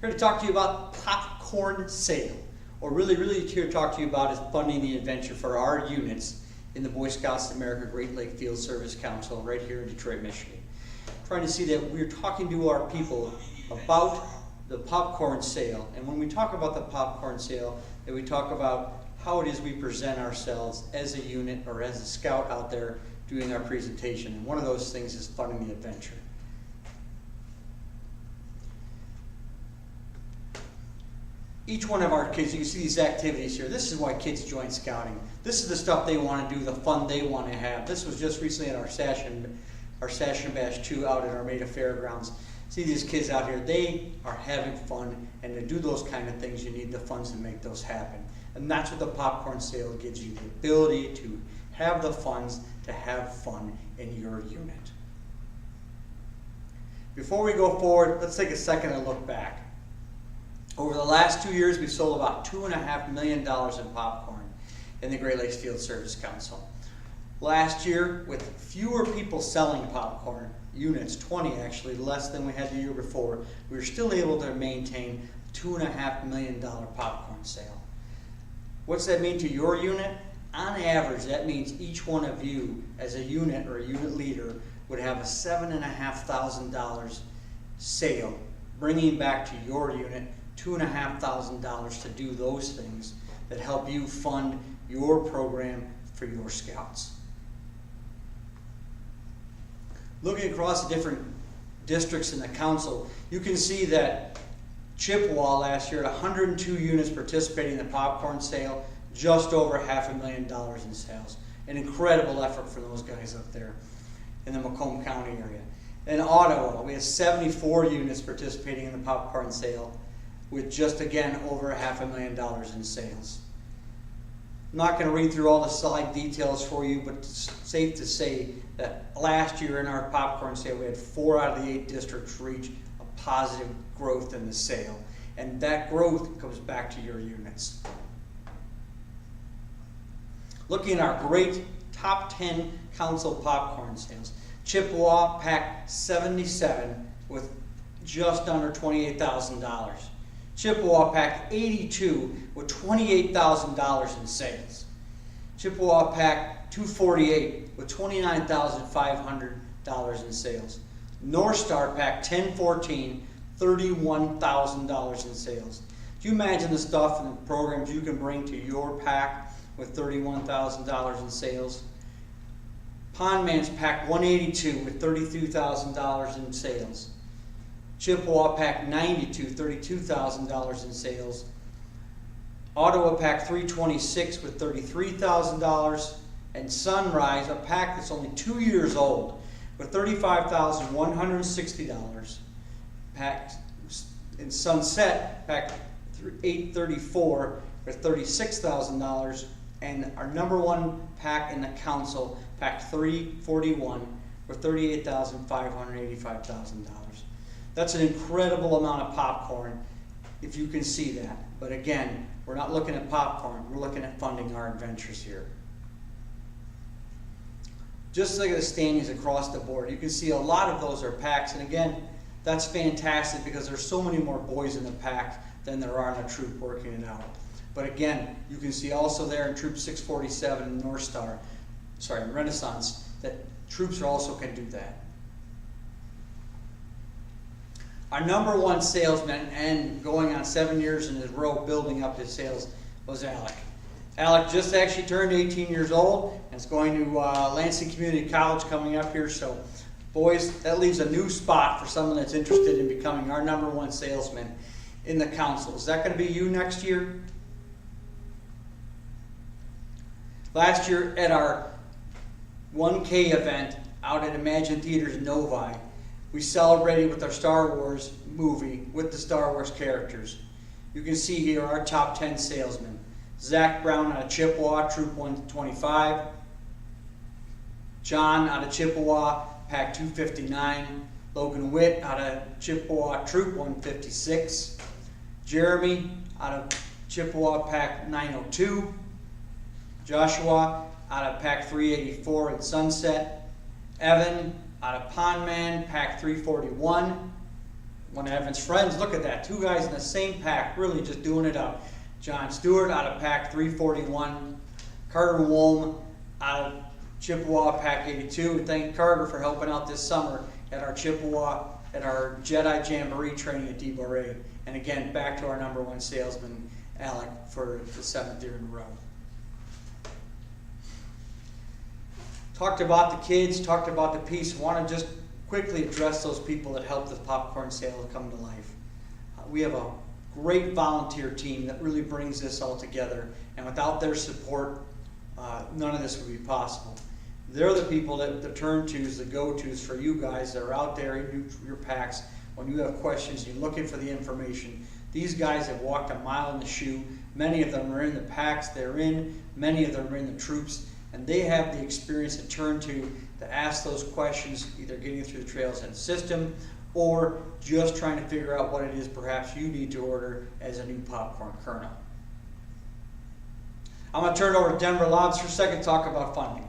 Here to talk to you about popcorn sale, or really here to talk to you about is funding the adventure for our units in the Boy Scouts of America Great Lake Field Service Council right here in Detroit, Michigan. Trying to see that we're talking to our people about the popcorn sale, and when we talk about the popcorn sale, that we talk about how it is we present ourselves as a unit or as a scout out there doing our presentation, and one of those things is funding the adventure. Each one of our kids, you can see these activities here. This is why kids join scouting. This is the stuff they want to do, the fun they want to have. This was just recently at our Session Bash 2 out at Armada Fairgrounds. See these kids out here, they are having fun, and to do those kind of things, you need the funds to make those happen. And that's what the popcorn sale gives you, the ability to have the funds to have fun in your unit. Before we go forward, let's take a second and look back. Over the last 2 years, we sold about $2.5 million in popcorn in the Great Lakes Field Service Council. Last year, with fewer people selling popcorn, units, 20 actually, less than we had the year before, we were still able to maintain a $2.5 million popcorn sale. What's that mean to your unit? On average, that means each one of you as a unit or a unit leader would have a $7,500 sale, bringing back to your unit $2,500 to do those things that help you fund your program for your scouts. Looking across the different districts in the council, you can see that Chippewa last year had 102 units participating in the popcorn sale, just over $500,000 in sales. An incredible effort for those guys up there in the Macomb County area. In Ottawa, we had 74 units participating in the popcorn sale, with just, again, over $500,000 in sales. I'm not going to read through all the slide details for you, but it's safe to say that last year in our popcorn sale, we had 4 out of the 8 districts reach a positive growth in the sale. And that growth comes back to your units. Looking at our great top 10 council popcorn sales, Chippewa packed 77 with just under $28,000. Chippewa packed 82 with $28,000 in sales. Chippewa packed 248 with $29,500 in sales. North Star packed 1014, $31,000 in sales. Do you imagine the stuff and the programs you can bring to your pack with $31,000 in sales? Pondman's packed 182 with $32,000 in sales. Chippewa packed 92, $32,000 in sales. Ottawa packed 326 with $33,000. And Sunrise, a pack that's only 2 years old, with $35,160. Packed in Sunset, packed 834 with $36,000. And our number one pack in the council, packed 341 with $38,585,000. That's an incredible amount of popcorn, if you can see that. But again, we're not looking at popcorn, we're looking at funding our adventures here. Just look at the standings across the board. You can see a lot of those are packs, and again, that's fantastic because there's so many more boys in the pack than there are in a troop working it out. But again, you can see also there in Troop 647 in North Star, in Renaissance, that troops also can do that. Our number one salesman, and going on 7 years in a row building up his sales, was Alec. Alec just actually turned 18 years old and is going to Lansing Community College coming up here. So, boys, that leaves a new spot for someone that's interested in becoming our number one salesman in the council. Is that going to be you next year? Last year at our 1K event out at Imagine Theaters Novi, we celebrated with our Star Wars movie with the Star Wars characters. You can see here our top 10 salesmen. Zach Brown out of Chippewa, Troop 125. John out of Chippewa, Pack 259. Logan Witt out of Chippewa, Troop 156. Jeremy out of Chippewa, Pack 902. Joshua out of Pack 384 in Sunset. Evan out of Pondman, Pack 341. One of Evan's friends, look at that, 2 guys in the same pack, really just doing it up. John Stewart out of pack 341, Carter Wolm out of Chippewa pack 82. We thank Carter for helping out this summer at our Chippewa, at our Jedi Jamboree training at DeBoer. And again, back to our #1 salesman, Alec, for the 7th year in a row. Talked about the kids, talked about the piece. Want to just quickly address those people that helped the popcorn sale come to life. We have a great volunteer team that really brings this all together, and without their support, none of this would be possible. They're the people that the turn-tos, the go-tos for you guys that are out there in your packs when you have questions, you're looking for the information. These guys have walked a mile in the shoe. Many of them are in the packs they're in, many of them are in the troops, and they have the experience to turn to ask those questions, either getting through the Trails End system or just trying to figure out what it is perhaps you need to order as a new popcorn kernel. I'm going to turn it over to Denver Lobs for a second to talk about funding.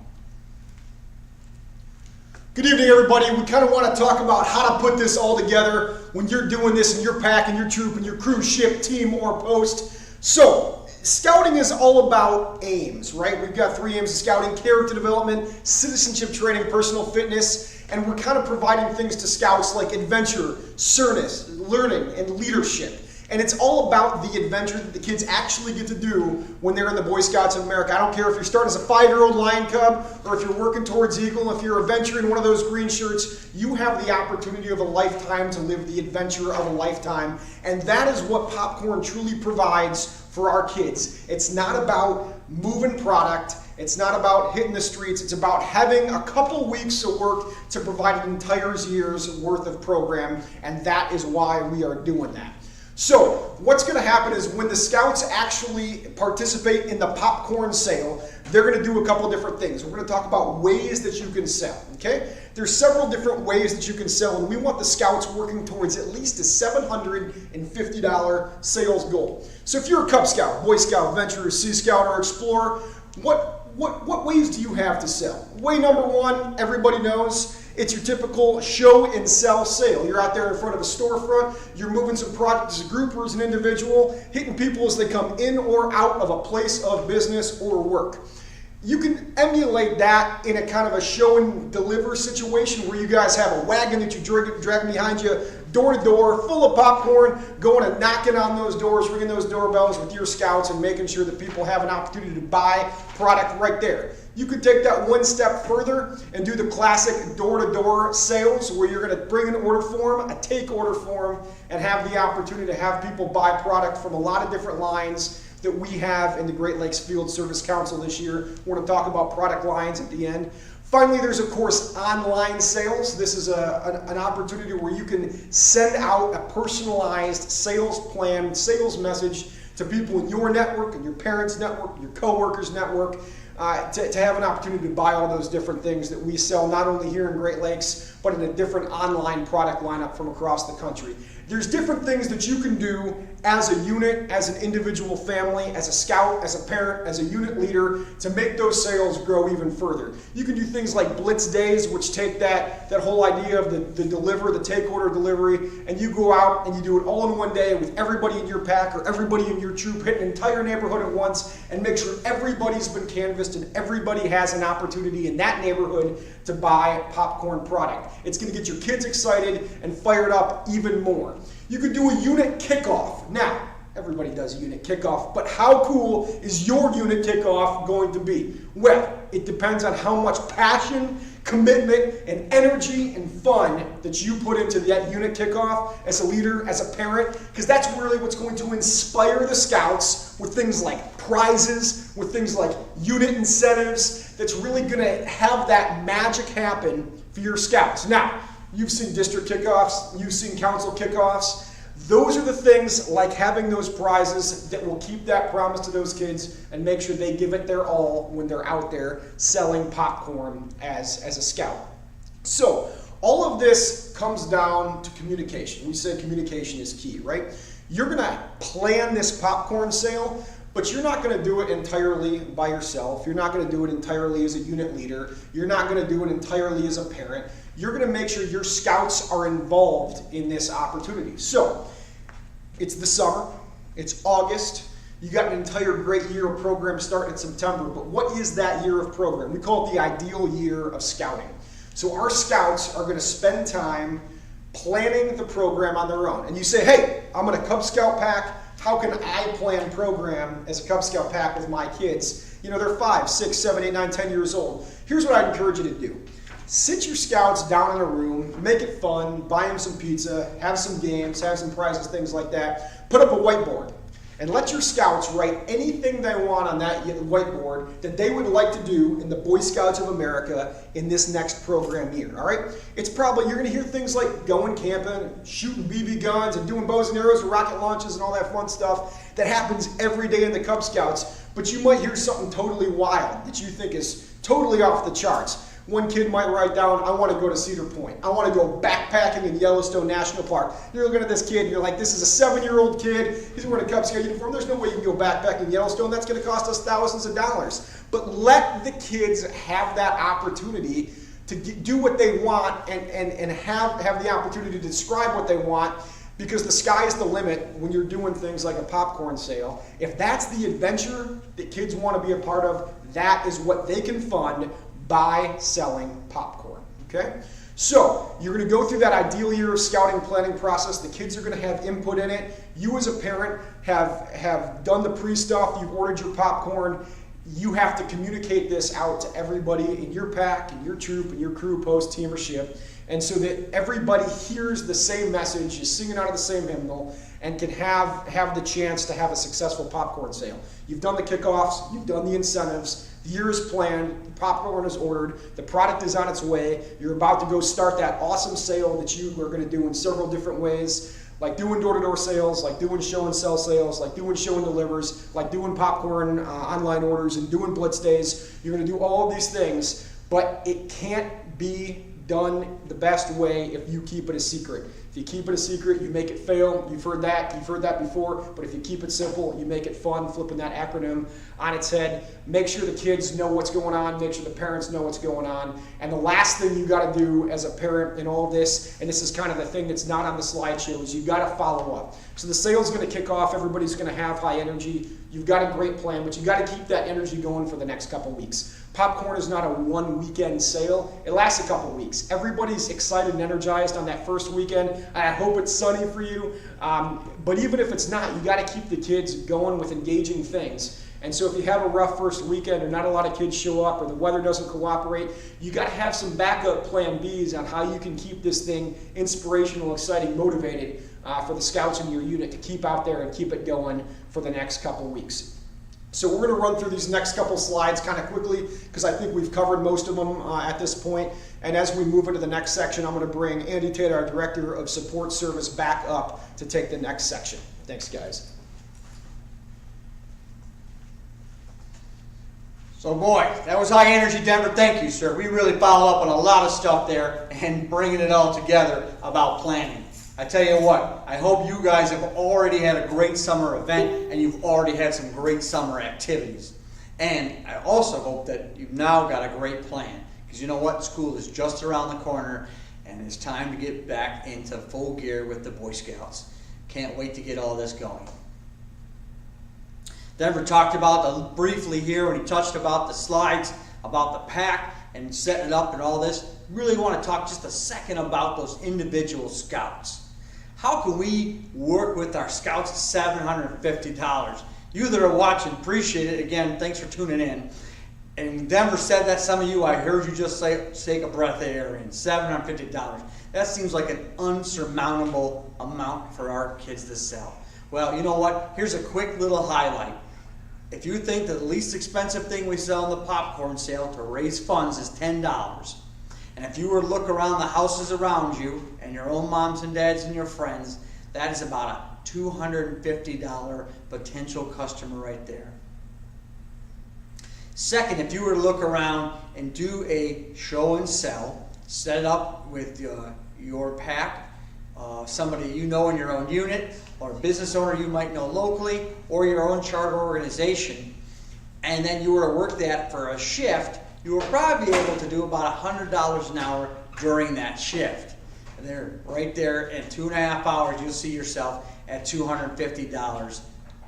Good evening, everybody. We kind of want to talk about how to put this all together when you're doing this in your pack and your troop and your cruise ship, team, or post. So, scouting is all about aims, right? We've got 3 aims of scouting: character development, citizenship training, personal fitness, and we're kind of providing things to scouts like adventure, service, learning, and leadership. And it's all about the adventure that the kids actually get to do when they're in the Boy Scouts of America. I don't care if you're starting as a 5-year-old Lion Cub or if you're working towards Eagle, if you're a venture in one of those green shirts, you have the opportunity of a lifetime to live the adventure of a lifetime. And that is what popcorn truly provides for our kids. It's not about moving product. It's not about hitting the streets. It's about having a couple weeks of work to provide an entire year's worth of program. And that is why we are doing that. So what's going to happen is when the scouts actually participate in the popcorn sale, they're going to do a couple different things. We're going to talk about ways that you can sell, okay? There's several different ways that you can sell, and we want the scouts working towards at least a $750 sales goal. So if you're a Cub Scout, Boy Scout, Venturer, Sea Scout, or Explorer, what ways do you have to sell? Way number 1, everybody knows, it's your typical show and sell sale. You're out there in front of a storefront, you're moving some product as a group or as an individual, hitting people as they come in or out of a place of business or work. You can emulate that in a kind of a show and deliver situation where you guys have a wagon that you drag behind you, door to door, full of popcorn, going and knocking on those doors, ringing those doorbells with your scouts and making sure that people have an opportunity to buy product right there. You could take that one step further and do the classic door-to-door sales where you're going to bring an order form, a take order form, and have the opportunity to have people buy product from a lot of different lines that we have in the Great Lakes Field Service Council this year. We're going to talk about product lines at the end. Finally, there's of course online sales. This is an opportunity where you can send out a personalized sales plan, sales message to people in your network, and your parents' network, your coworkers' network, to have an opportunity to buy all those different things that we sell, not only here in Great Lakes, but in a different online product lineup from across the country. There's different things that you can do as a unit, as an individual family, as a scout, as a parent, as a unit leader to make those sales grow even further. You can do things like blitz days, which take that whole idea of the take order delivery, and you go out and you do it all in one day with everybody in your pack or everybody in your troop, hit an entire neighborhood at once and make sure everybody's been canvassed and everybody has an opportunity in that neighborhood to buy popcorn product. It's going to get your kids excited and fired up even more. You could do a unit kickoff. Now, everybody does a unit kickoff, but how cool is your unit kickoff going to be? Well, it depends on how much passion, commitment, and energy and fun that you put into that unit kickoff as a leader, as a parent, because that's really what's going to inspire the scouts with things like prizes, with things like unit incentives, that's really going to have that magic happen for your scouts. Now, you've seen district kickoffs, you've seen council kickoffs. Those are the things like having those prizes that will keep that promise to those kids and make sure they give it their all when they're out there selling popcorn as a scout. So all of this comes down to communication. We said communication is key, right? You're going to plan this popcorn sale, But you're not going to do it entirely by yourself. You're not going to do it entirely as a unit leader. You're not going to do it entirely as a parent. You're going to make sure your scouts are involved in this opportunity. So, it's the summer. It's August. You got an entire great year of program starting in September. But what is that year of program? We call it the ideal year of scouting. So our scouts are going to spend time planning the program on their own. And you say, hey, I'm in a Cub Scout pack. How can I plan program as a Cub Scout pack with my kids? You know, they're 5, 6, 7, 8, 9, 10 years old. Here's what I'd encourage you to do. Sit your scouts down in a room, make it fun, buy them some pizza, have some games, have some prizes, things like that. Put up a whiteboard and let your scouts write anything they want on that whiteboard that they would like to do in the Boy Scouts of America in this next program year, all right? It's probably, you're gonna hear things like going camping, shooting BB guns, and doing bows and arrows and rocket launches and all that fun stuff that happens every day in the Cub Scouts, but you might hear something totally wild that you think is totally off the charts. One kid might write down, I want to go to Cedar Point. I want to go backpacking in Yellowstone National Park. You're looking at this kid and you're like, this is a 7-year-old kid. He's wearing a Cub Scout uniform. There's no way you can go backpacking in Yellowstone. That's going to cost us thousands of dollars. But let the kids have that opportunity to do what they want and have the opportunity to describe what they want, because the sky's the limit when you're doing things like a popcorn sale. If that's the adventure that kids want to be a part of, that is what they can fund by selling popcorn, okay? So you're going to go through that ideal year of scouting planning process. The kids are going to have input in it. You as a parent have done the pre-stuff. You've ordered your popcorn. You have to communicate this out to everybody in your pack, and your troop, and your crew, post, team, or ship, and so that everybody hears the same message, is singing out of the same hymnal, and can have the chance to have a successful popcorn sale. You've done the kickoffs. You've done the incentives. The year is planned, the popcorn is ordered, the product is on its way. You're about to go start that awesome sale that you are going to do in several different ways, like doing door-to-door sales, like doing show and sell sales, like doing show and delivers, like doing popcorn online orders, and doing blitz days. You're going to do all of these things, but it can't be done the best way if you keep it a secret. If you keep it a secret, you make it fail. You've heard that before, but if you keep it simple, you make it fun, flipping that acronym on its head. Make sure the kids know what's going on, make sure the parents know what's going on. And the last thing you got to do as a parent in all this, and this is kind of the thing that's not on the slideshow, is you got to follow up. So the sale's going to kick off, everybody's going to have high energy. You've got a great plan, but you got to keep that energy going for the next couple weeks. Popcorn is not a one-weekend sale. It lasts a couple weeks. Everybody's excited and energized on that first weekend. I hope it's sunny for you. But even if it's not, you got to keep the kids going with engaging things. And so if you have a rough first weekend or not a lot of kids show up or the weather doesn't cooperate, you got to have some backup plan Bs on how you can keep this thing inspirational, exciting, motivated for the scouts in your unit to keep out there and keep it going for the next couple weeks. So we're going to run through these next couple slides kind of quickly because I think we've covered most of them at this point. And as we move into the next section, I'm going to bring Andy Taylor, our Director of Support Service, back up to take the next section. Thanks, guys. So boy, that was high energy, Denver. Thank you, sir. We really followed up on a lot of stuff there and bringing it all together about planning. I tell you what, I hope you guys have already had a great summer event and you've already had some great summer activities. And I also hope that you've now got a great plan, because you know what? School is just around the corner and it's time to get back into full gear with the Boy Scouts. Can't wait to get all this going. Denver talked about briefly here when he touched about the slides, about the pack and setting it up and all this. Really want to talk just a second about those individual scouts. How can we work with our scouts at $750? You that are watching, appreciate it. Again, thanks for tuning in. And when Denver said that, some of you, I heard you just take a breath of air in. $750. That seems like an unsurmountable amount for our kids to sell. Well, you know what? Here's a quick little highlight. If you think that the least expensive thing we sell in the popcorn sale to raise funds is $10, and if you were to look around the houses around you and your own moms and dads and your friends, that is about a $250 potential customer right there. Second, if you were to look around and do a show and sell, set it up with your pack, somebody you know in your own unit, or a business owner you might know locally, or your own charter organization, and then you were to work that for a shift, you will probably be able to do about $100 an hour during that shift. And they're right there in 2.5 hours, you'll see yourself at $250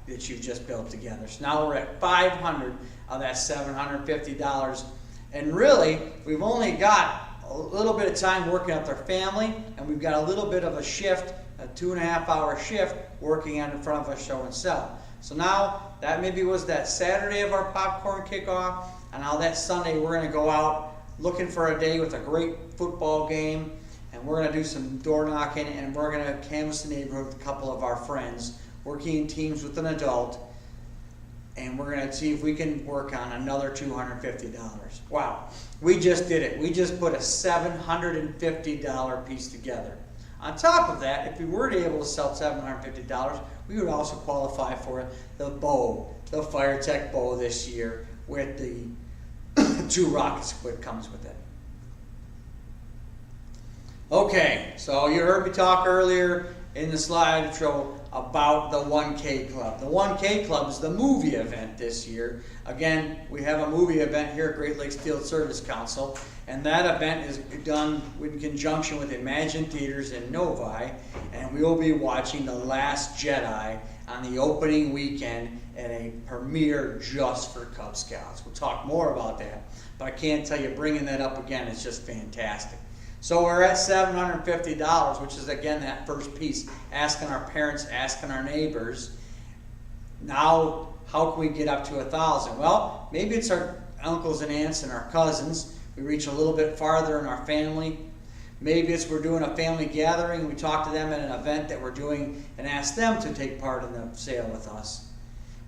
that you've just built together. So now we're at $500 of that $750. And really, we've only got a little bit of time working with our family, and we've got a little bit of a shift, a 2.5 hour shift, working on in front of a show and sell. So now, that maybe was that Saturday of our popcorn kickoff, and now that Sunday we're going to go out looking for a day with a great football game, and we're going to do some door knocking, and we're going to canvass the neighborhood with a couple of our friends, working in teams with an adult, and we're going to see if we can work on another $250. Wow, we just did it. We just put a $750 piece together. On top of that, if we were able to sell $750, we would also qualify for the bow, the FireTech bow this year with the 2 rockets that comes with it. Okay, so you heard me talk earlier in the slideshow about the 1K Club. The 1K Club is the movie event this year. Again, we have a movie event here at Great Lakes Field Service Council, and that event is done in conjunction with Imagine Theaters in Novi, and we will be watching The Last Jedi on the opening weekend at a premiere just for Cub Scouts. We'll talk more about that, but I can't tell you, bringing that up again is just fantastic. So we're at $750, which is again that first piece, asking our parents, asking our neighbors. Now, how can we get up to 1,000? Well, maybe it's our uncles and aunts and our cousins. We reach a little bit farther in our family. Maybe it's we're doing a family gathering. We talk to them at an event that we're doing and ask them to take part in the sale with us.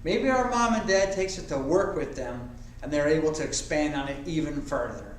Maybe our mom and dad takes it to work with them and they're able to expand on it even further.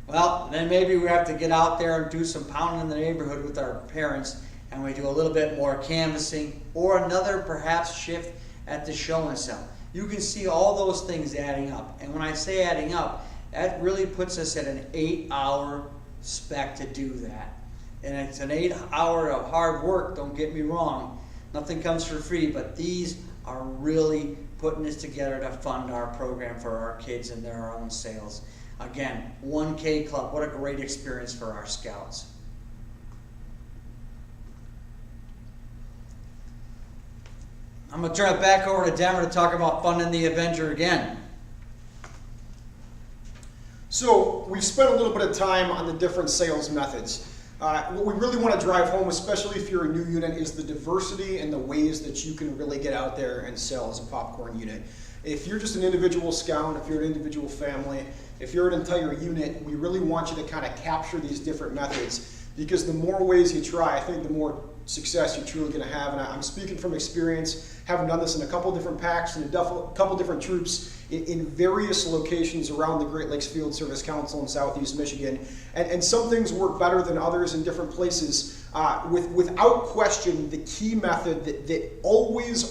Well, then maybe we have to get out there and do some pounding in the neighborhood with our parents, and we do a little bit more canvassing or another perhaps shift at the show and sell. You can see all those things adding up. And when I say adding up, that really puts us at an 8-hour spec to do that. And it's an 8-hour of hard work, don't get me wrong. Nothing comes for free, but these are really putting this together to fund our program for our kids and their own sales. Again, 1K Club, what a great experience for our scouts. I'm going to turn it back over to Denver to talk about funding the Avenger again. So we've spent a little bit of time on the different sales methods. What we really want to drive home, especially if you're a new unit, is the diversity and the ways that you can really get out there and sell as a popcorn unit. If you're just an individual scout, if you're an individual family, if you're an entire unit, we really want you to kind of capture these different methods, because the more ways you try, I think the more success you're truly going to have. And I'm speaking from experience, having done this in a couple different packs and a couple different troops in various locations around the Great Lakes Field Service Council in Southeast Michigan. And some things work better than others in different places. Without question, the key method that always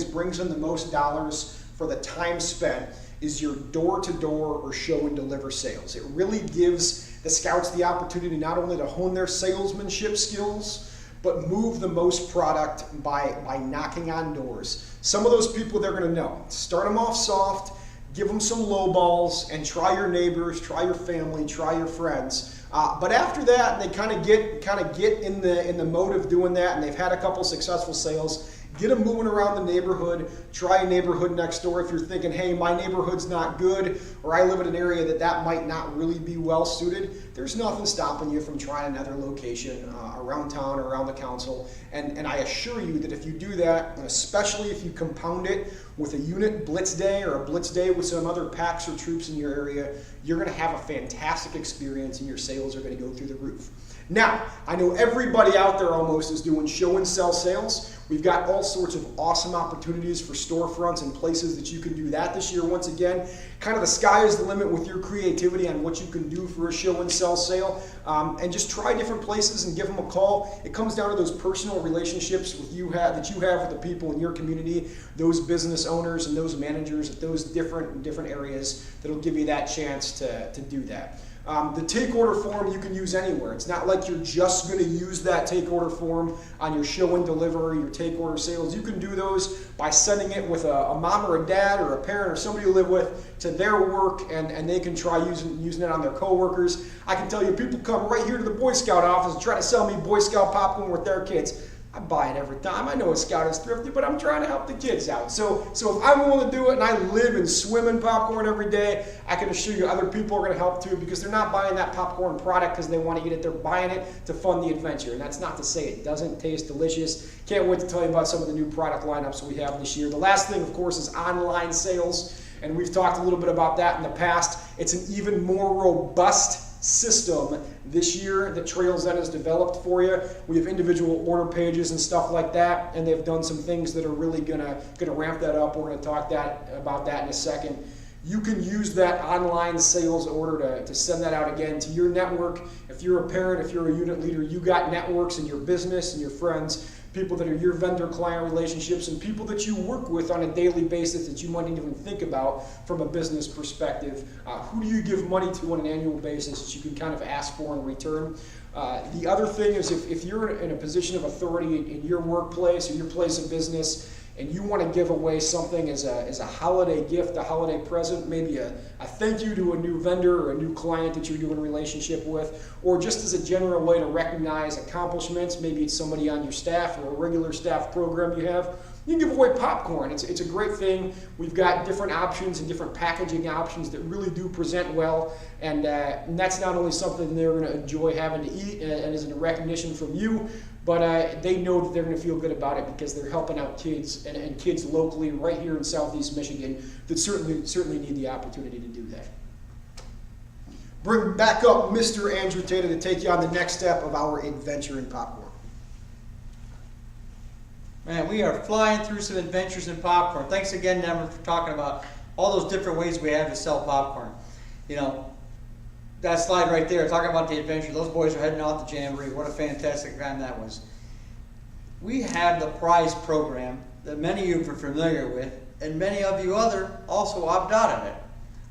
brings in the most dollars for the time spent is your door-to-door or show and deliver sales. It really gives the scouts the opportunity not only to hone their salesmanship skills, but move the most product by knocking on doors. Some of those people they're gonna know. Start them off soft, give them some low balls, and try your neighbors, try your family, try your friends. But after that, they kind of get in the mode of doing that, and they've had a couple successful sales. Get them moving around the neighborhood. Try a neighborhood next door if you're thinking, hey, my neighborhood's not good, or I live in an area that might not really be well suited. There's nothing stopping you from trying another location around town or around the council. And I assure you that if you do that, and especially if you compound it with a unit blitz day or a blitz day with some other packs or troops in your area, you're going to have a fantastic experience and your sales are going to go through the roof. Now, I know everybody out there almost is doing show and sell sales. We've got all sorts of awesome opportunities for storefronts and places that you can do that this year. Once again, kind of the sky is the limit with your creativity on what you can do for a show and sell sale. And just try different places and give them a call. It comes down to those personal relationships that you have with the people in your community, those business owners and those managers at those different areas that'll give you that chance to do that. The take order form you can use anywhere. It's not like you're just going to use that take order form on your show and deliver, your take order sales. You can do those by sending it with a mom or a dad or a parent or somebody you live with to their work, and they can try using it on their coworkers. I can tell you, people come right here to the Boy Scout office and try to sell me Boy Scout popcorn with their kids. I buy it every time. I know a Scout is thrifty, but I'm trying to help the kids out. So if I'm willing to do it and I live and swim in popcorn every day, I can assure you other people are going to help too, because they're not buying that popcorn product because they want to eat it. They're buying it to fund the adventure. And that's not to say it doesn't taste delicious. Can't wait to tell you about some of the new product lineups we have this year. The last thing, of course, is online sales. And we've talked a little bit about that in the past. It's an even more robust system this year that Trails End has developed for you. We have individual order pages and stuff like that, and they've done some things that are really gonna ramp that up. We're gonna talk about that in a second. You can use that online sales order to send that out again to your network. If you're a parent, if you're a unit leader, you got networks in your business and your friends, people that are your vendor-client relationships, and people that you work with on a daily basis that you might even think about from a business perspective. Who do you give money to on an annual basis that you can kind of ask for in return? The other thing is, if you're in a position of authority in your workplace or your place of business, and you want to give away something as a holiday gift, a holiday present, maybe a thank you to a new vendor or a new client that you're doing a relationship with, or just as a general way to recognize accomplishments, maybe it's somebody on your staff or a regular staff program you have, you can give away popcorn. It's a great thing. We've got different options and different packaging options that really do present well, and that's not only something they're going to enjoy having to eat and is a recognition from you, but they know that they're going to feel good about it because they're helping out kids and kids locally right here in Southeast Michigan that certainly need the opportunity to do that. Bring back up Mr. Andrew Tater to take you on the next step of our adventure in popcorn. Man, we are flying through some adventures in popcorn. Thanks again, Denver, for talking about all those different ways we have to sell popcorn. You know, that slide right there, talking about the adventure. Those boys are heading out to Jamboree. What a fantastic time that was. We have the prize program that many of you are familiar with, and many of you other also opt out of it,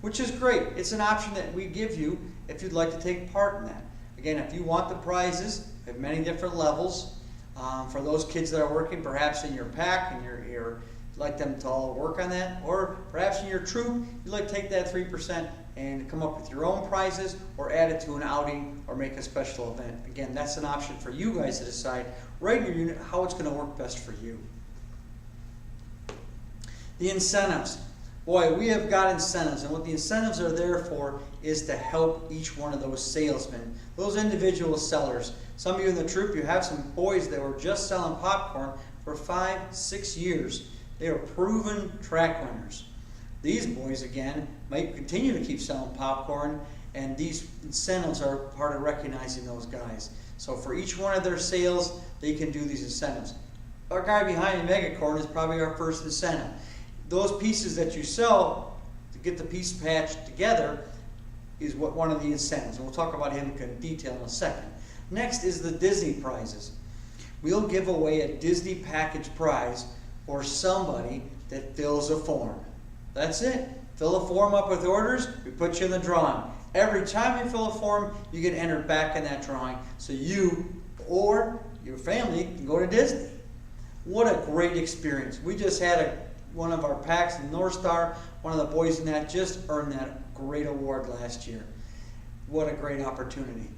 which is great. It's an option that we give you if you'd like to take part in that. Again, if you want the prizes at many different levels, for those kids that are working perhaps in your pack and you'd like them to all work on that, or perhaps in your troop, you'd like to take that 3% and come up with your own prizes or add it to an outing or make a special event. Again, that's an option for you guys to decide right in your unit how it's going to work best for you. The incentives. Boy, we have got incentives, and what the incentives are there for is to help each one of those salesmen, those individual sellers. Some of you in the troop, you have some boys that were just selling popcorn for 5-6 years. They are proven track winners. These boys, again, might continue to keep selling popcorn, and these incentives are part of recognizing those guys. So for each one of their sales, they can do these incentives. Our guy behind Megacorn is probably our first incentive. Those pieces that you sell to get the piece patched together is what one of the incentives, and we'll talk about him in detail in a second. Next is the Disney prizes. We'll give away a Disney package prize for somebody that fills a form. That's it. Fill a form up with orders, we put you in the drawing. Every time you fill a form, you get entered back in that drawing, so you or your family can go to Disney. What a great experience. We just had one of our packs in North Star, one of the boys in that just earned that great award last year. What a great opportunity.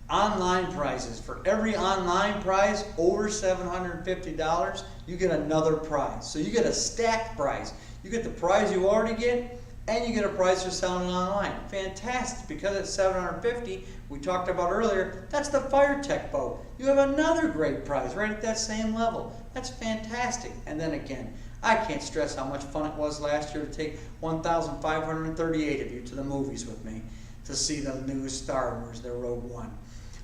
Online prizes. For every online prize over $750, you get another prize. So you get a stacked prize. You get the prize you already get, and you get a prize for selling it online. Fantastic. Because it's $750, we talked about earlier, that's the Fire Tech boat. You have another great prize right at that same level. That's fantastic. And then again, I can't stress how much fun it was last year to take 1,538 of you to the movies with me to see the new Star Wars, the Rogue One.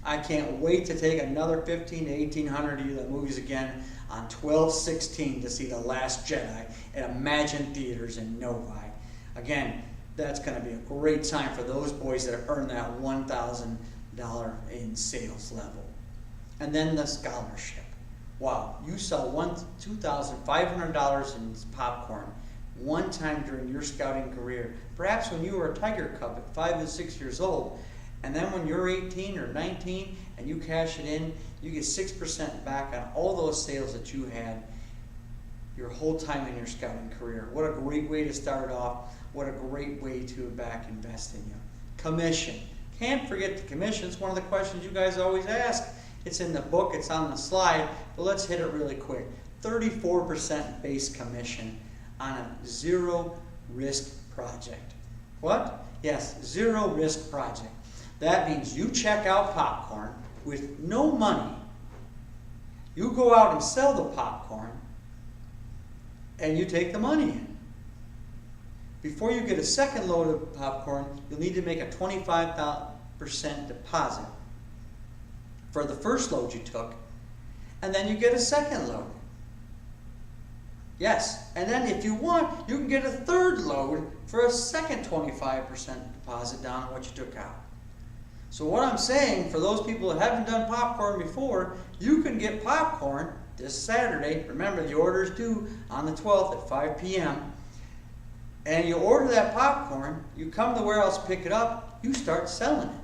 I can't wait to take another 1,500 to 1,800 of you to the movies again on 12/16 to see The Last Jedi at Imagine Theaters in Novi. Again, that's going to be a great time for those boys that have earned that $1,000 in sales level. And then the scholarship. Wow, you sell $2,500 in popcorn one time during your scouting career, perhaps when you were a Tiger Cub at 5 and 6 years old, And then when you're 18 or 19 and you cash it in, you get 6% back on all those sales that you had your whole time in your scouting career. What a great way to start off. What a great way to back invest in you. Commission. Can't forget the commission. It's one of the questions you guys always ask. It's in the book, it's on the slide, but let's hit it really quick. 34% base commission on a zero risk project. What? Yes, zero risk project. That means you check out popcorn with no money. You go out and sell the popcorn and you take the money in. Before you get a second load of popcorn, you'll need to make a 25% deposit for the first load you took, and then you get a second load. Yes, and then if you want, you can get a third load for a second 25% deposit down on what you took out. So what I'm saying, for those people that haven't done popcorn before, you can get popcorn this Saturday. Remember, the order is due on the 12th at 5 p.m. And you order that popcorn, you come to the warehouse, pick it up, you start selling it.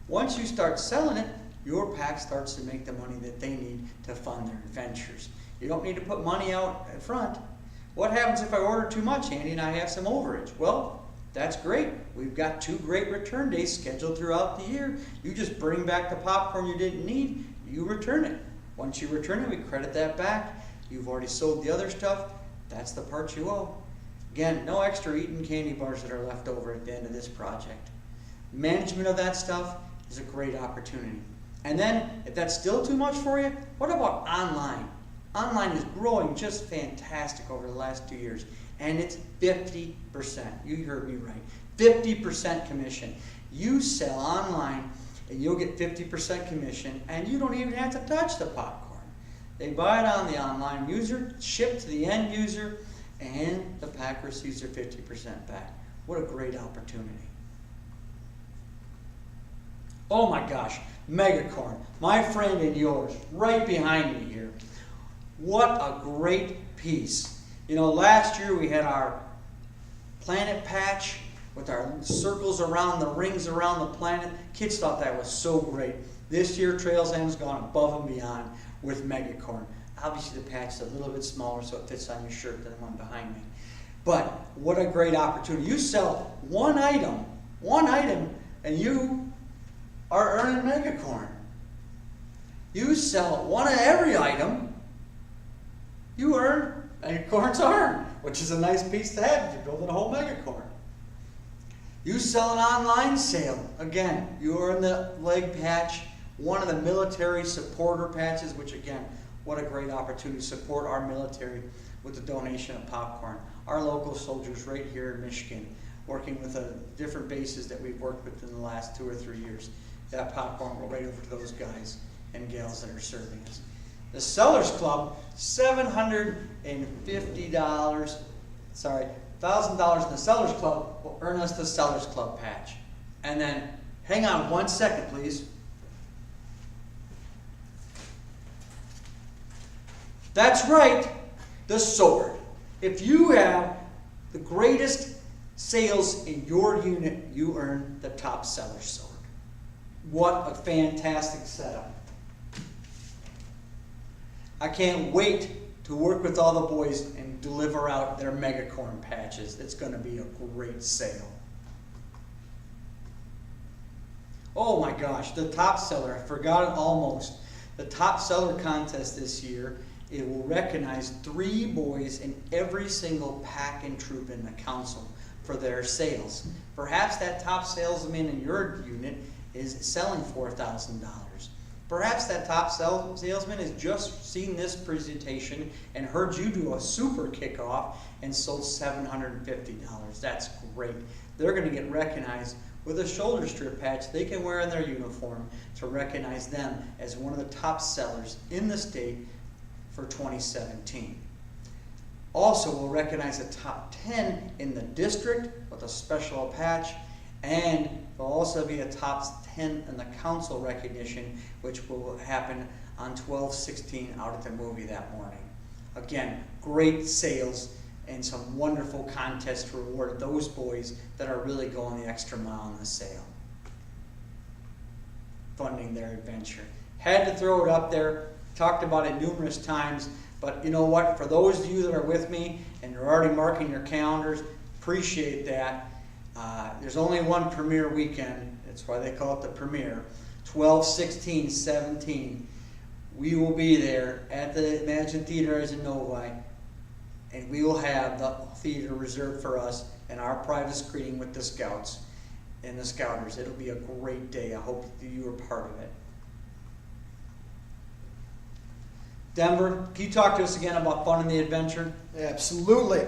Once you start selling it, your pack starts to make the money that they need to fund their adventures. You don't need to put money out in front. What happens if I order too much, Andy, and I have some overage? Well, that's great. We've got 2 great return days scheduled throughout the year. You just bring back the popcorn you didn't need, you return it. Once you return it, we credit that back. You've already sold the other stuff. That's the part you owe. Again, no extra eating candy bars that are left over at the end of this project. Management of that stuff is a great opportunity. And then, if that's still too much for you, what about online? Online is growing just fantastic over the last 2 years. And it's 50%. You heard me right. 50% commission. You sell online and you'll get 50% commission, and you don't even have to touch the popcorn. They buy it on the online user, ship to the end user, and the pack receives their 50% back. What a great opportunity. Oh my gosh, Megacorn, my friend and yours, right behind me here. What a great piece. You know, last year we had our planet patch with our circles around the rings around the planet. Kids thought that was so great. This year Trails End's gone above and beyond with Megacorn. Obviously the patch is a little bit smaller so it fits on your shirt than the one behind me. But what a great opportunity. You sell one item, and you are earning Megacorn. You sell one of every item, you earn Megacorn's earned, which is a nice piece to have if you're building a whole Megacorn. You sell an online sale. Again, you earn the leg patch, one of the military supporter patches, which again, what a great opportunity to support our military with the donation of popcorn. Our local soldiers right here in Michigan, working with different bases that we've worked with in the last 2 or 3 years. That popcorn will right over to those guys and gals that are serving us. The Sellers Club, $750, sorry, $1,000 in the Sellers Club will earn us the Sellers Club patch. And then, hang on 1 second, please. That's right, the sword. If you have the greatest sales in your unit, you earn the top seller sword. What a fantastic setup. I can't wait to work with all the boys and deliver out their Megacorn patches. It's going to be a great sale. Oh my gosh, the top seller, I forgot it almost. The top seller contest this year, it will recognize 3 boys in every single pack and troop in the council for their sales. Perhaps that top salesman in your unit is selling $4,000. Perhaps that top salesman has just seen this presentation and heard you do a super kickoff and sold $750. That's great. They're going to get recognized with a shoulder strip patch they can wear in their uniform to recognize them as one of the top sellers in the state for 2017. Also, we'll recognize the top 10 in the district with a special patch, and there'll also be a top 10 in the council recognition, which will happen on 12/16 out at the movie that morning. Again, great sales and some wonderful contests to reward those boys that are really going the extra mile in the sale. funding their adventure. Had to throw it up there, talked about it numerous times, but you know what, for those of you that are with me and you're already marking your calendars, appreciate that. There's only one premiere weekend, that's why they call it the premiere, 12, 16, 17. We will be there at the Imagine Theater as in Novi, and we will have the theater reserved for us and our private screening with the Scouts and the Scouters. It'll be a great day. I hope that you are part of it. Denver, can you talk to us again about fun in the adventure? Absolutely.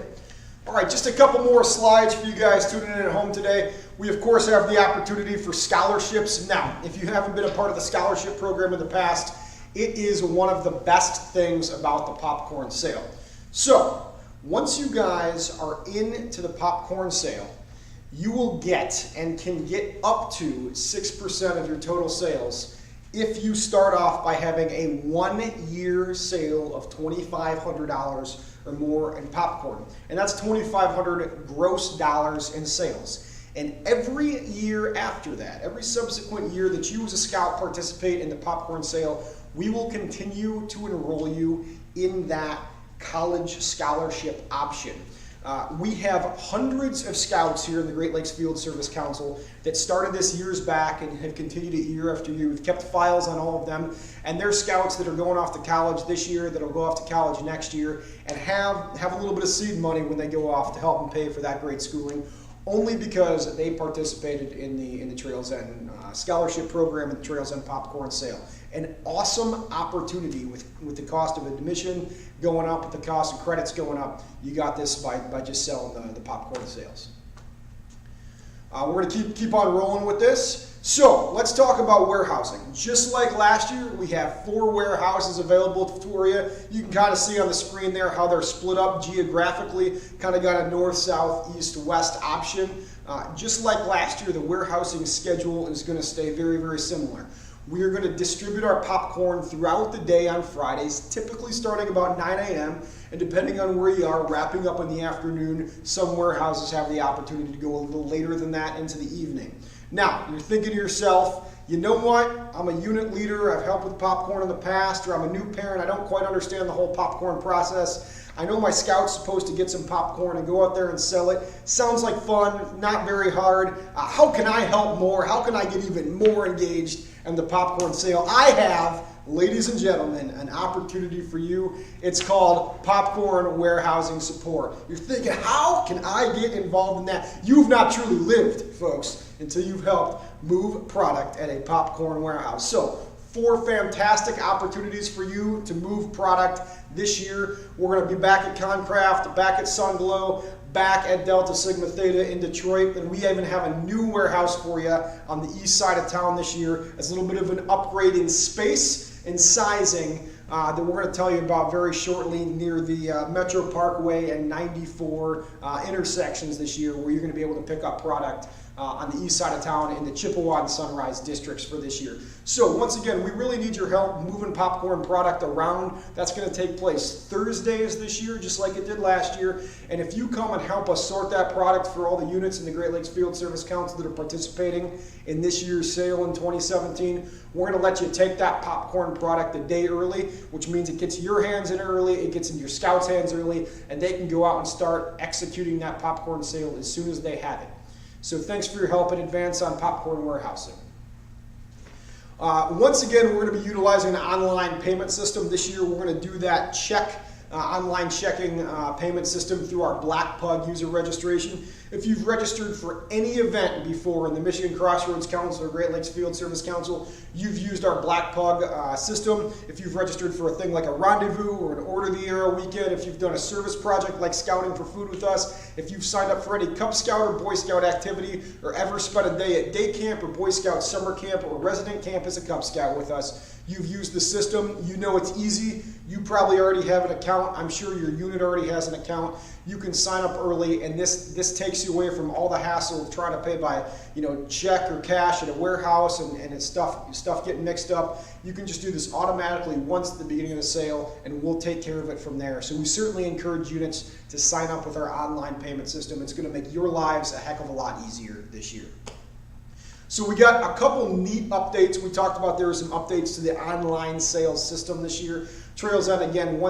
All right, just a couple more slides for you guys tuning in at home today. We, of course, have the opportunity for scholarships. Now, if you haven't been a part of the scholarship program in the past, it is one of the best things about the popcorn sale. So, once you guys are into the popcorn sale, you will get and can get up to 6% of your total sales if you start off by having a 1-year sale of $2,500 or more in popcorn. And that's $2,500 gross dollars in sales. And every year after that, every subsequent year that you as a Scout participate in the popcorn sale, we will continue to enroll you in that college scholarship option. We have hundreds of Scouts here in the Great Lakes Field Service Council that started this years back and have continued it year after year. We've kept files on all of them, and they're Scouts that are going off to college this year, that'll go off to college next year, and have a little bit of seed money when they go off to help them pay for that great schooling, only because they participated in the Trails End scholarship program and the Trails End popcorn sale. An awesome opportunity with the cost of admission going up, with the cost of credits going up. You got this by just selling the popcorn sales. We're going to keep on rolling with this. So let's talk about warehousing. Just like last year, we have 4 warehouses available for you. You can kind of see on the screen there how they're split up geographically. Kind of got a north, south, east, west option. Just like last year, the warehousing schedule is going to stay very, very similar. We are going to distribute our popcorn throughout the day on Fridays, typically starting about 9 a.m. and depending on where you are, wrapping up in the afternoon. Some warehouses have the opportunity to go a little later than that into the evening. Now, you're thinking to yourself, you know what? I'm a unit leader. I've helped with popcorn in the past, or I'm a new parent. I don't quite understand the whole popcorn process. I know my Scout's supposed to get some popcorn and go out there and sell it. Sounds like fun, not very hard. How can I help more? How can I get even more engaged in the popcorn sale? I have, ladies and gentlemen, an opportunity for you. It's called Popcorn Warehousing Support. You're thinking, how can I get involved in that? You've not truly lived, folks, until you've helped move product at a popcorn warehouse. So, 4 fantastic opportunities for you to move product this year. We're going to be back at Concraft, back at Sunglow, back at Delta Sigma Theta in Detroit, and we even have a new warehouse for you on the east side of town this year. It's a little bit of an upgrade in space and sizing that we're going to tell you about very shortly near the Metro Parkway and 94 intersections this year, where you're going to be able to pick up product on the east side of town in the Chippewa and Sunrise districts for this year. So once again, we really need your help moving popcorn product around. That's going to take place Thursdays this year, just like it did last year. And if you come and help us sort that product for all the units in the Great Lakes Field Service Council that are participating in this year's sale in 2017, we're going to let you take that popcorn product a day early, which means it gets your hands in early, it gets in your Scouts' hands early, and they can go out and start executing that popcorn sale as soon as they have it. So thanks for your help in advance on popcorn warehousing. Once again, we're going to be utilizing an online payment system this year. We're going to do that online checking payment system through our Black Pug user registration. If you've registered for any event before in the Michigan Crossroads Council or Great Lakes Field Service Council, you've used our Black Pug system. If you've registered for a thing like a rendezvous or an Order the Arrow weekend, if you've done a service project like Scouting for Food with us, if you've signed up for any Cub Scout or Boy Scout activity, or ever spent a day at day camp or Boy Scout summer camp or resident camp as a Cub Scout with us, you've used the system. You know it's easy. You probably already have an account. I'm sure your unit already has an account. You can sign up early, and this takes you away from all the hassle of trying to pay by check or cash at a warehouse and it's stuff getting mixed up. You can just do this automatically once at the beginning of the sale, and we'll take care of it from there. So we certainly encourage units to sign up with our online payment system. It's going to make your lives a heck of a lot easier this year. So we got a couple neat updates. We talked about there were some updates to the online sales system this year. Trails End, again,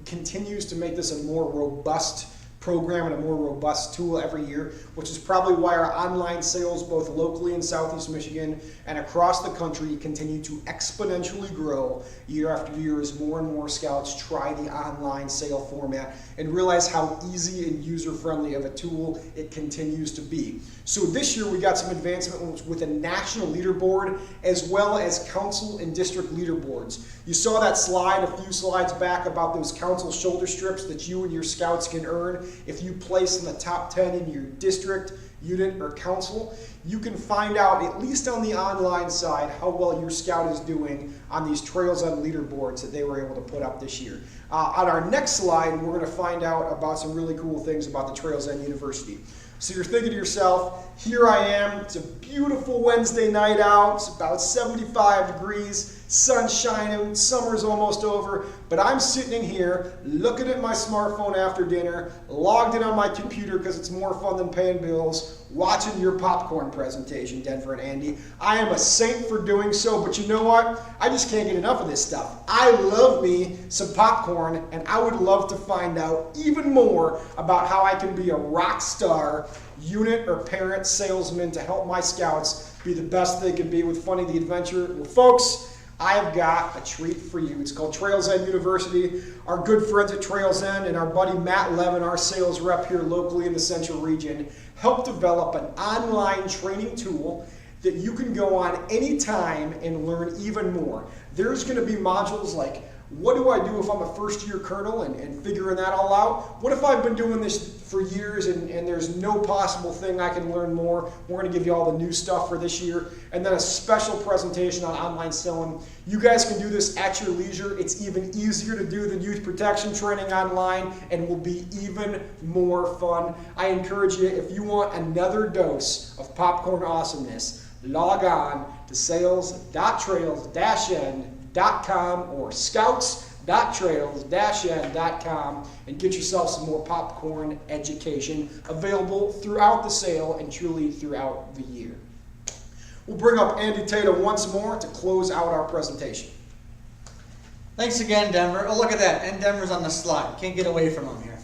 continues to make this a more robust program and a more robust tool every year, which is probably why our online sales, both locally in Southeast Michigan and across the country, continue to exponentially grow year after year as more and more scouts try the online sale format and realize how easy and user-friendly of a tool it continues to be. So this year we got some advancement with a national leaderboard as well as council and district leaderboards. You saw that slide a few slides back about those council shoulder strips that you and your scouts can earn if you place in the top 10 in your district, unit, or council. You can find out, at least on the online side, how well your scout is doing on these Trails End leaderboards that they were able to put up this year. On our next slide, we're going to find out about some really cool things about the Trails End University. So you're thinking to yourself, here I am, it's a beautiful Wednesday night out, it's about 75 degrees, sun's shining, summer's almost over, but I'm sitting in here looking at my smartphone after dinner, logged in on my computer because it's more fun than paying bills, watching your popcorn presentation, Denver and Andy. I am a saint for doing so, but you know what? I just can't get enough of this stuff. I love me some popcorn, and I would love to find out even more about how I can be a rock star unit or parent salesman to help my scouts be the best they can be with Funding the Adventure. Well, folks, I've got a treat for you. It's called Trails End University. Our good friends at Trails End and our buddy Matt Levin, our sales rep here locally in the Central Region, helped develop an online training tool that you can go on anytime and learn even more. There's going to be modules like, what do I do if I'm a first-year colonel and figuring that all out? What if I've been doing this for years and there's no possible thing I can learn more? We're going to give you all the new stuff for this year. And then a special presentation on online selling. You guys can do this at your leisure. It's even easier to do than youth protection training online and will be even more fun. I encourage you, if you want another dose of popcorn awesomeness, log on to sales.trails-end.com or scouts.trails-end.com and get yourself some more popcorn education available throughout the sale and truly throughout the year. We'll bring up Andy Tata once more to close out our presentation. Thanks again, Denver. Oh, look at that. And Denver's on the slide. Can't get away from him here.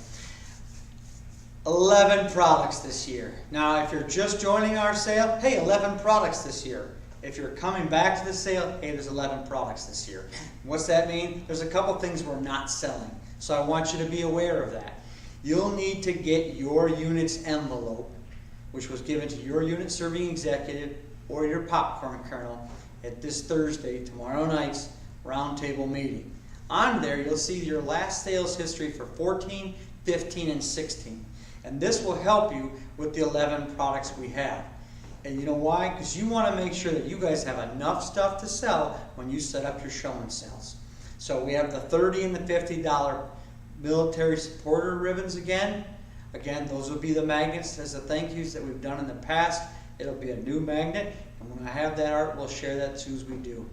11 products this year. Now, if you're just joining our sale, hey, 11 products this year. If you're coming back to the sale, hey, there's 11 products this year. What's that mean? There's a couple things we're not selling. So I want you to be aware of that. You'll need to get your unit's envelope, which was given to your unit serving executive or your popcorn colonel at this Thursday, tomorrow night's roundtable meeting. On there, you'll see your last sales history for 14, 15, and 16. And this will help you with the 11 products we have. And you know why? Because you want to make sure that you guys have enough stuff to sell when you set up your show and sales. So we have the $30 and the $50 military supporter ribbons again. Again, those will be the magnets as the thank yous that we've done in the past. It'll be a new magnet. And when I have that art, we'll share that as soon as we do.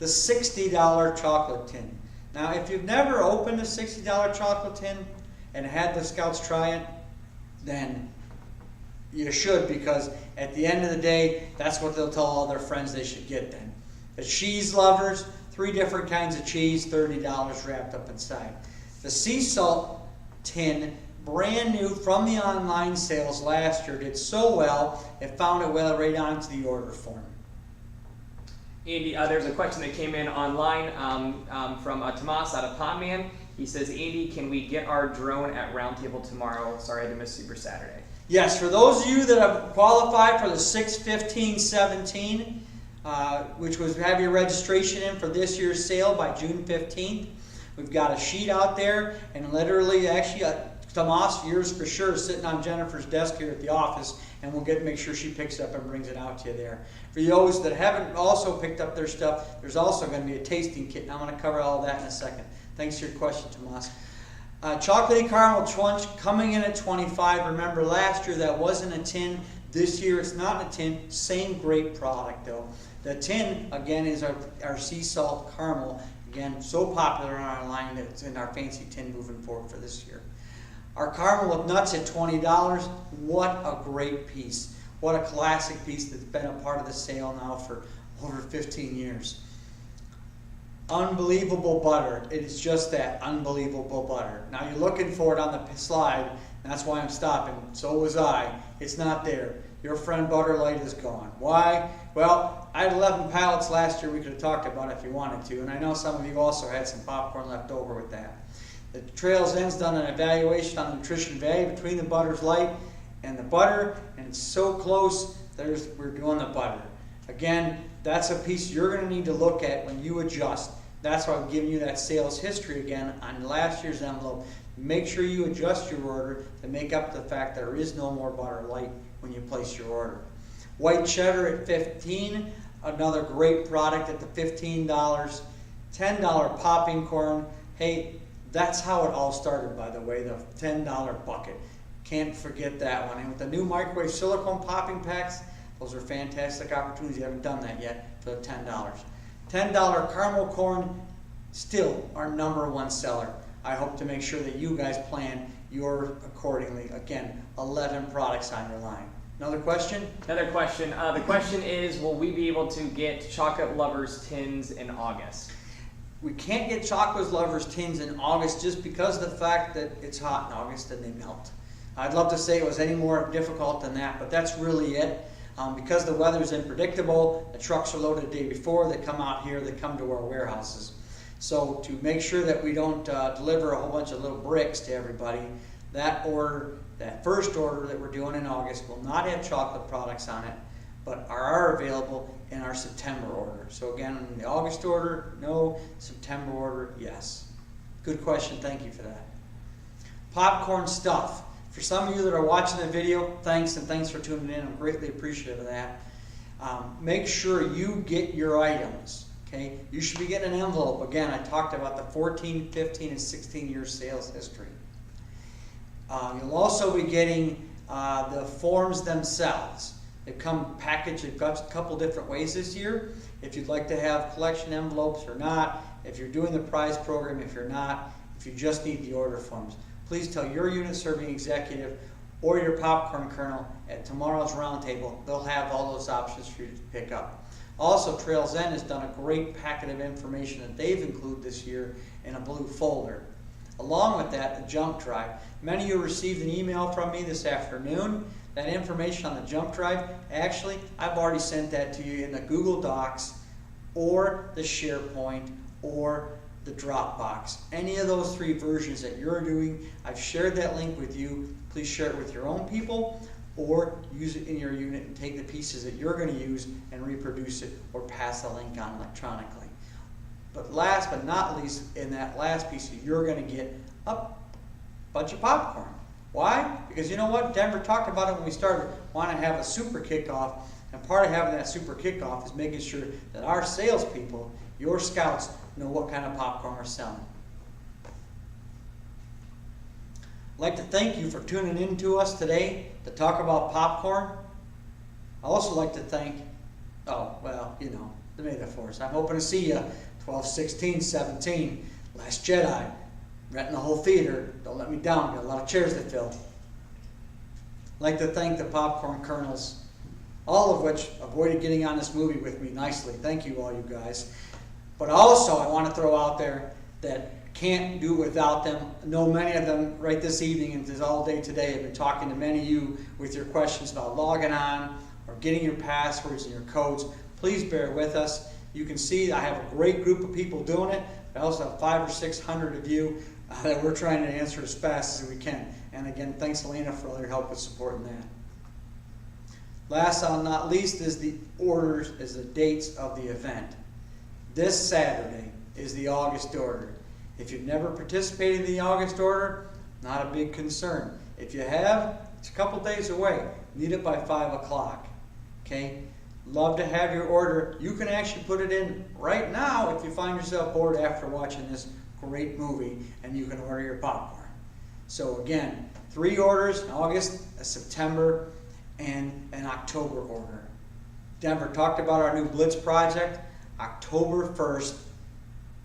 The $60 chocolate tin. Now, if you've never opened a $60 chocolate tin and had the scouts try it, then you should, because at the end of the day, that's what they'll tell all their friends they should get then. The cheese lovers, 3 different kinds of cheese, $30 wrapped up inside. The sea salt tin, brand new from the online sales last year, did so well, it found its way right onto the order form. Andy, there's a question that came in online from Tomas out of Pondman. He says, Andy, can we get our drone at Roundtable tomorrow? Sorry to miss Super Saturday. Yes, for those of you that have qualified for the 6/15/17, which was have your registration in for this year's sale by June 15th, we've got a sheet out there, and literally, actually, Tomas, yours for sure, is sitting on Jennifer's desk here at the office, and we'll make sure she picks it up and brings it out to you there. For those that haven't also picked up their stuff, there's also going to be a tasting kit, and I'm going to cover all that in a second. Thanks for your question, Tomas. Chocolatey caramel crunch coming in at 25. Remember, last year that wasn't a tin. This year it's not a tin. Same great product though. The tin again is our sea salt caramel. Again, so popular in our line that it's in our fancy tin moving forward for this year. Our caramel with nuts at $20. What a great piece. What a classic piece that's been a part of the sale now for over 15 years. Unbelievable butter. It is just that, unbelievable butter. Now you're looking for it on the slide, and that's why I'm stopping. So was I. It's not there. Your friend Butter Light is gone. Why? Well, I had 11 pallets last year we could have talked about if you wanted to, and I know some of you also had some popcorn left over with that. The Trails End's done an evaluation on the nutrition value between the Butter's Light and the butter, and it's so close, we're doing the butter. Again, that's a piece you're going to need to look at when you adjust. That's why I'm giving you that sales history again on last year's envelope. Make sure you adjust your order to make up the fact there is no more Butter Light when you place your order. White cheddar at $15, another great product at the $15. $10 popping corn. Hey, that's how it all started, by the way, the $10 bucket. Can't forget that one. And with the new microwave silicone popping packs, those are fantastic opportunities. You haven't done that yet for the $10. $10 caramel corn, still our #1 seller. I hope to make sure that you guys plan your accordingly. Again, 11 products on your line. Another question? Another question. The question is, will we be able to get Chocolate Lovers tins in August? We can't get Chocolate Lovers tins in August just because of the fact that it's hot in August and they melt. I'd love to say it was any more difficult than that, but that's really it. Because the weather's unpredictable, the trucks are loaded the day before, they come out here, they come to our warehouses. So to make sure that we don't deliver a whole bunch of little bricks to everybody, that first order that we're doing in August will not have chocolate products on it, but are available in our September order. So again, in the August order, no. September order, yes. Good question, thank you for that. Popcorn stuff. For some of you that are watching the video, thanks, and thanks for tuning in. I'm greatly appreciative of that. Make sure you get your items. Okay, you should be getting an envelope. Again, I talked about the 14, 15, and 16 year sales history. You'll also be getting the forms themselves. They come packaged. They've got a couple different ways this year. If you'd like to have collection envelopes or not, if you're doing the prize program, if you're not, if you just need the order forms, please tell your unit serving executive or your popcorn colonel at tomorrow's roundtable. They'll have all those options for you to pick up. Also, Trails End has done a great packet of information that they've included this year in a blue folder. Along with that, the jump drive. Many of you received an email from me this afternoon. That information on the jump drive, actually, I've already sent that to you in the Google Docs or the SharePoint or the Dropbox. Any of those 3 versions that you're doing, I've shared that link with you. Please share it with your own people or use it in your unit and take the pieces that you're going to use and reproduce it or pass the link on electronically. But last but not least, in that last piece, you're going to get a bunch of popcorn. Why? Because you know what? Denver talked about it when we started. Want to have a super kickoff, and part of having that super kickoff is making sure that our salespeople, your scouts, know what kind of popcorn we're selling. I'd like to thank you for tuning in to us today to talk about popcorn. I'd also like to thank, the May the 4th. I'm hoping to see you 12, 16, 17, Last Jedi, renting the whole theater. Don't let me down. Got a lot of chairs to fill. I'd like to thank the popcorn colonels, all of which avoided getting on this movie with me nicely. Thank you, all you guys. But also, I want to throw out there that can't do without them. I know many of them right this evening and all day today have been talking to many of you with your questions about logging on or getting your passwords and your codes. Please bear with us. You can see I have a great group of people doing it. I also have 500 or 600 of you that we're trying to answer as fast as we can. And again, thanks Elena for all your help with supporting that. Last but not least is the dates of the event. This Saturday is the August order. If you've never participated in the August order, not a big concern. If you have, it's a couple days away. Need it by 5 o'clock. Okay? Love to have your order. You can actually put it in right now if you find yourself bored after watching this great movie, and you can order your popcorn. So again, 3 orders in August, a September, and an October order. Denver talked about our new Blitz project. October 1st,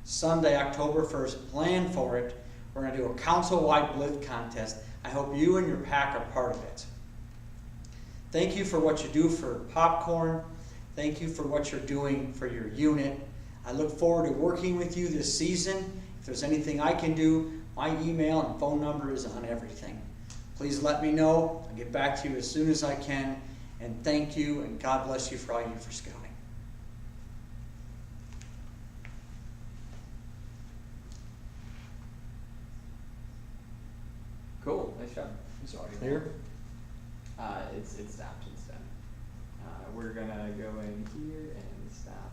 Sunday, October 1st, plan for it. We're going to do a council-wide Blitz contest. I hope you and your pack are part of it. Thank you for what you do for Popcorn. Thank you for what you're doing for your unit. I look forward to working with you this season. If there's anything I can do, my email and phone number is on everything. Please let me know. I'll get back to you as soon as I can. And thank you, and God bless you for all you do for Scouting. Cool, nice job. Clear? It's stopped, it's done. We're gonna go in here and stop.